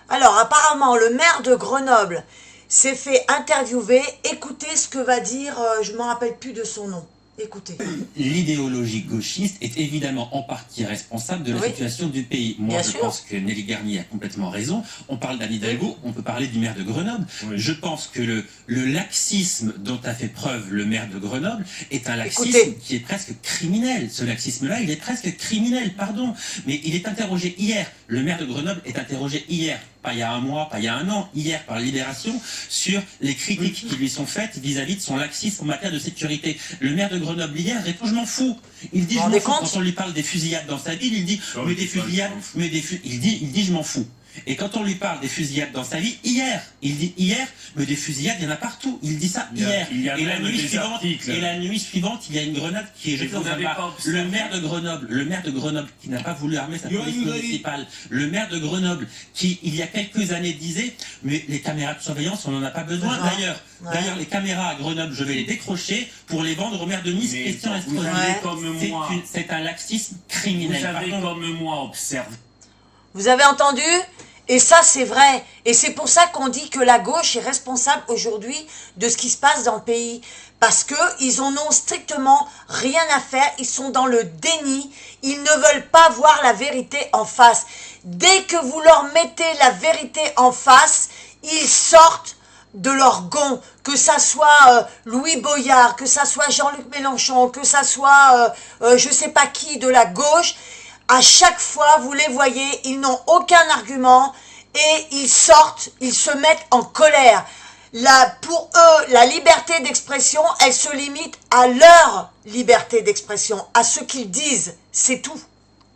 Alors, apparemment, le maire de Grenoble s'est fait interviewer. Écoutez ce que va dire, je ne me rappelle plus de son nom. Écoutez. L'idéologie gauchiste est évidemment en partie responsable de la Oui, situation du pays. Moi, bien je sûr. pense que Nelly Garnier a complètement raison. On parle d'Anne Hidalgo, on peut parler du maire de Grenoble. Oui. Je pense que le laxisme dont a fait preuve le maire de Grenoble est un laxisme qui est presque criminel. Ce laxisme-là, il est presque criminel, pardon. Mais il est interrogé hier. Le maire de Grenoble est interrogé hier, pas il y a un mois, pas il y a un an, hier par Libération, sur les critiques qui lui sont faites vis-à-vis de son laxisme en matière de sécurité. Le maire de Grenoble hier répond « je m'en fous ». Il dit « je m'en fous ». Quand on lui parle des fusillades dans sa ville, il dit « mais des fusillades, il dit « je m'en fous ». Et quand on lui parle des fusillades dans sa vie, hier, il dit hier, mais des fusillades, il y en a partout. Il dit ça hier. Il y a et la nuit suivante, il y a une grenade qui est jetée dans un bar. Le maire de Grenoble, qui n'a pas voulu armer sa police municipale, le maire de Grenoble, qui il y a quelques années disait, mais les caméras de surveillance, on n'en a pas besoin. D'ailleurs, les caméras à Grenoble, je vais les décrocher pour les vendre au maire de Nice, Christian Estrosi. C'est un laxisme criminel. Vous avez comme moi observé. Vous avez entendu? Et ça, c'est vrai. Et c'est pour ça qu'on dit que la gauche est responsable aujourd'hui de ce qui se passe dans le pays. Parce qu'ils en ont strictement rien à faire. Ils sont dans le déni. Ils ne veulent pas voir la vérité en face. Dès que vous leur mettez la vérité en face, ils sortent de leur gond. Que ça soit Louis Boyard, que ça soit Jean-Luc Mélenchon, que ça soit je sais pas qui de la gauche. À chaque fois, vous les voyez, ils n'ont aucun argument et ils sortent, ils se mettent en colère. Pour eux, la liberté d'expression, elle se limite à leur liberté d'expression, à ce qu'ils disent, c'est tout.